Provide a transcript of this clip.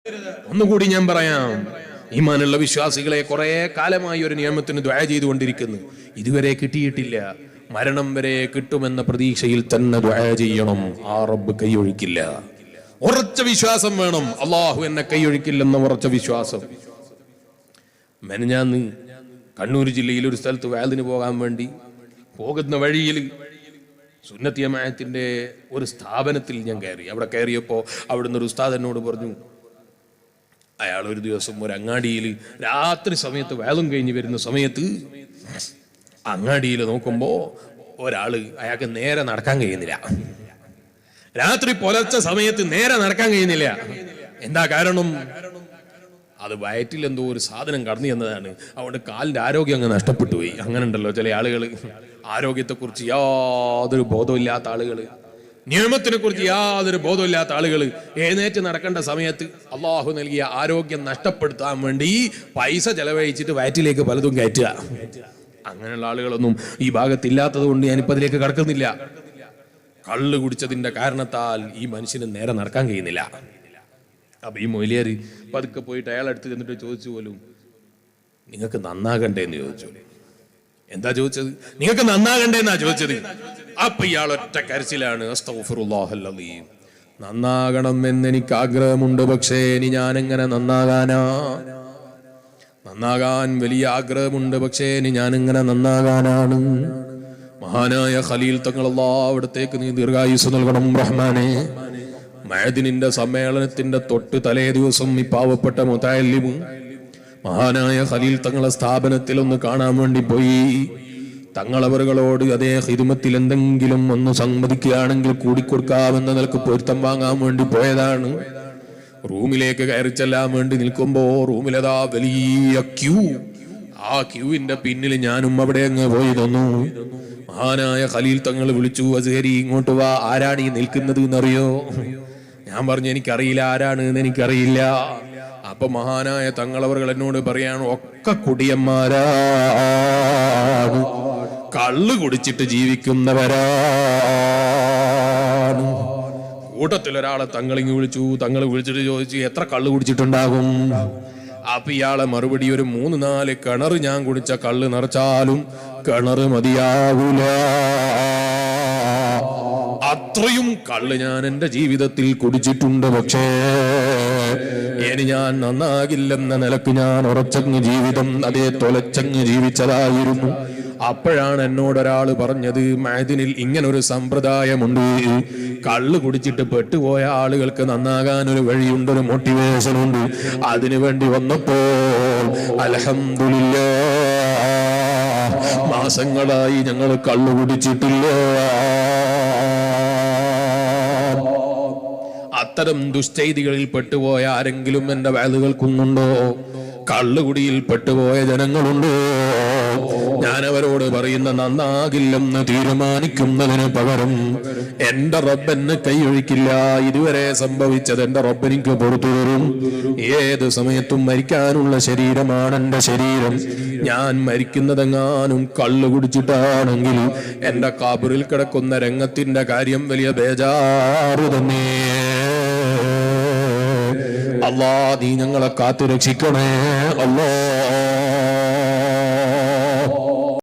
ഒന്നുകൂടി ഞാൻ പറയാം, ഈമാനുള്ള വിശ്വാസികളെ കുറെ കാലമായി ഒരു നിയമത്തിന് ദുആ ചെയ്തുകൊണ്ടിരിക്കുന്നു, ഇതുവരെ കിട്ടിയിട്ടില്ല. മരണം വരെ കിട്ടുമെന്ന പ്രതീക്ഷയിൽ തന്നെ ദുആ ചെയ്യണം. ആ റബ്ബ് കൈയൊഴിക്കില്ല. ഉറച്ച വിശ്വാസം വേണം. അള്ളാഹു എന്നെ കൈയൊഴിക്കില്ലെന്ന ഉറച്ച വിശ്വാസം. മെനഞ്ഞാന്ന് കണ്ണൂർ ജില്ലയിൽ ഒരു സ്ഥലത്ത് വഅദിന് പോകാൻ വേണ്ടി പോകുന്ന വഴിയിൽ സുന്നത്തി ജമാഅത്തിന്റെ ഒരു സ്ഥാപനത്തിൽ ഞാൻ കയറി. അവിടെ കയറിയപ്പോൾ അവിടുന്ന് ഒരു ഉസ്താദ് എന്നോട് പറഞ്ഞു, അയാൾ ഒരു ദിവസം ഒരു അങ്ങാടിയിൽ രാത്രി സമയത്ത് വഅദും കഴിഞ്ഞ് വരുന്ന സമയത്ത് അങ്ങാടിയിൽ നോക്കുമ്പോൾ ഒരാള് അയാൾക്ക് നേരെ നടക്കാൻ കഴിയുന്നില്ല. രാത്രി പുലർച്ചെ സമയത്ത് നേരെ നടക്കാൻ കഴിയുന്നില്ല. എന്താ കാരണം? അത് വയറ്റിൽ എന്തോ ഒരു സാധനം കടന്നു എന്നതാണ്. അതുകൊണ്ട് കാലിന്റെ ആരോഗ്യം അങ്ങ് നഷ്ടപ്പെട്ടു പോയി. അങ്ങനെ ഉണ്ടല്ലോ ചില ആളുകൾ, ആരോഗ്യത്തെക്കുറിച്ച് യാതൊരു ബോധമില്ലാത്ത ആളുകൾ, നിയമത്തിനെ കുറിച്ച് യാതൊരു ബോധമില്ലാത്ത ആളുകൾ എഴുന്നേറ്റ് നടക്കേണ്ട സമയത്ത് അള്ളാഹു നൽകിയ ആരോഗ്യം നഷ്ടപ്പെടുത്താൻ വേണ്ടി പൈസ ചെലവഴിച്ചിട്ട് വയറ്റിലേക്ക് പലതും കയറ്റുക. അങ്ങനെയുള്ള ആളുകളൊന്നും ഈ ഭാഗത്തില്ലാത്തത് കൊണ്ട് ഞാനിപ്പോ അതിലേക്ക് കടക്കുന്നില്ല. കള്ള് കുടിച്ചതിന്റെ കാരണത്താൽ ഈ മനുഷ്യന് നേരെ നടക്കാൻ കഴിയുന്നില്ല. അപ്പൊ ഈ മൊയ്ലിയാർ പതുക്കെ പോയിട്ട് അയാളടുത്ത് ചെന്നിട്ട് ചോദിച്ചു പോലും, നിങ്ങൾക്ക് നന്നാകണ്ടേ എന്ന് ചോദിച്ചു. എന്താ ചോദിച്ചത്? നിങ്ങൾക്ക് നന്നാകണ്ടേ എന്നാ ചോദിച്ചത്. അപ്പൊ ഇയാൾ ഒറ്റ കരച്ചിലാണ്, അസ്തഗ്ഫിറുല്ലാഹൽ അലീം, നന്നാകണം എന്നെനിക്ക് ആഗ്രഹമുണ്ട്, പക്ഷേ ഇനി ഞാൻ എങ്ങനെ നന്നാകാനാ? നന്നാകാൻ വലിയ ആഗ്രഹമുണ്ട്, പക്ഷേ ഇനി ഞാൻ എങ്ങനെ നന്നാകാനാണ്? മഹാനായ ഖലീൽ തങ്ങൾ, അല്ലാഹ് അവിടത്തേക്ക് നീ ദീർഘായുസ് നൽകണം റഹ്മാനെ. മഅദിനിന്റെ സമ്മേളനത്തിന്റെ തൊട്ട് തലേ ദിവസം ഈ പാവപ്പെട്ട മുതഅല്ലിമ് മഹാനായ ഖലീൽ തങ്ങളെ സ്ഥാപനത്തിൽ ഒന്ന് കാണാൻ വേണ്ടി പോയി. തങ്ങളവറുകളോട് അതേ ഖിദ്മത്തിൽ എന്തെങ്കിലും ഒന്ന് സമ്മതിക്കുകയാണെങ്കിൽ കൂടിക്കൊടുക്കാമെന്ന നിലക്ക് പൊരുത്തം വാങ്ങാൻ വേണ്ടി പോയതാണ്. റൂമിലേക്ക് കയറി ചെല്ലാൻ വേണ്ടി നിൽക്കുമ്പോ റൂമിലതാ വലിയ ക്യൂ. ആ ക്യൂവിന്റെ പിന്നിൽ ഞാനും അവിടെ അങ്ങ് പോയി തന്നു. മഹാനായ ഖലീൽ തങ്ങൾ വിളിച്ചു, അസ്ഹരി ഇങ്ങോട്ട് വാ, ആരാണ് ഈ നിൽക്കുന്നത് എന്നറിയോ? ഞാൻ പറഞ്ഞു, എനിക്കറിയില്ല, ആരാണ് എന്ന് എനിക്കറിയില്ല. അപ്പൊ മഹാനായ തങ്ങളവറുകൾ എന്നോട് പറയാണ്, ഒക്കെ കുടിയന്മാരാണ്, കള്ള് കുടിച്ചിട്ട് ജീവിക്കുന്നവരാണ്. കൂട്ടത്തിലൊരാളെ തങ്ങളിങ്ങ് വിളിച്ചു. തങ്ങൾ വിളിച്ചിട്ട് ചോദിച്ചു, എത്ര കള്ള് കുടിച്ചിട്ടുണ്ടാകും? അപ്പൊ ഇയാളെ മറുപടി, ഒരു 3-4 കിണറ് ഞാൻ കുടിച്ച കള്ള് നിറച്ചാലും കിണറ് മതിയാവൂല, അത്രയും കള്ള് ഞാൻ എന്റെ ജീവിതത്തിൽ കുടിച്ചിട്ടുണ്ട്. പക്ഷേ ഇനി ഞാൻ നന്നാകില്ലെന്ന നിലക്ക് ഞാൻ ഉറച്ചങ്ങ് ജീവിതം അതേ തൊലച്ചങ്ങ് ജീവിച്ചതായിരുന്നു. അപ്പോഴാണ് എന്നോടൊരാള് പറഞ്ഞത്, മഅദിനിൽ ഇങ്ങനൊരു സമ്പ്രദായമുണ്ട്, കള്ള് കുടിച്ചിട്ട് പെട്ടുപോയ ആളുകൾക്ക് നന്നാകാൻ ഒരു വഴിയുണ്ട്, ഒരു മോട്ടിവേഷൻ ഉണ്ട്. അതിനു വേണ്ടി വന്നപ്പോൾ അൽഹംദുലില്ലാഹ് മാസങ്ങളായി ഞങ്ങൾ കള്ളു കുടിച്ചിട്ടില്ല. അത്തരം ദുശ്ചൈതികളിൽ പെട്ടുപോയ ആരെങ്കിലും എന്റെ വഅദ് കേൾക്കുന്നുണ്ടോ? കള്ളുകുടിയിൽ പെട്ടുപോയ ജനങ്ങളുണ്ടോ? ഞാൻ അവരോട് പറയുന്ന, നന്നാകില്ലെന്ന് തീരുമാനിക്കുന്നതിന് പകരം എന്റെ റബ്ബ് എന്നെ കൈയൊഴിക്കില്ല. ഇതുവരെ സംഭവിച്ചത് എന്റെ റബ്ബ് എനിക്ക് പുറത്തു തരും. ഏത് സമയത്തും മരിക്കാനുള്ള ശരീരമാണ് എന്റെ ശരീരം. ഞാൻ മരിക്കുന്നതെങ്ങാനും കള്ളു കുടിച്ചിട്ടാണെങ്കിൽ എന്റെ ഖബറിൽ കിടക്കുന്ന രംഗത്തിന്റെ കാര്യം വലിയ ബേജാറ് തന്നെ. അല്ലാ, നീ ഞങ്ങളെ കാത്തു രക്ഷിക്കണേ അല്ലാ.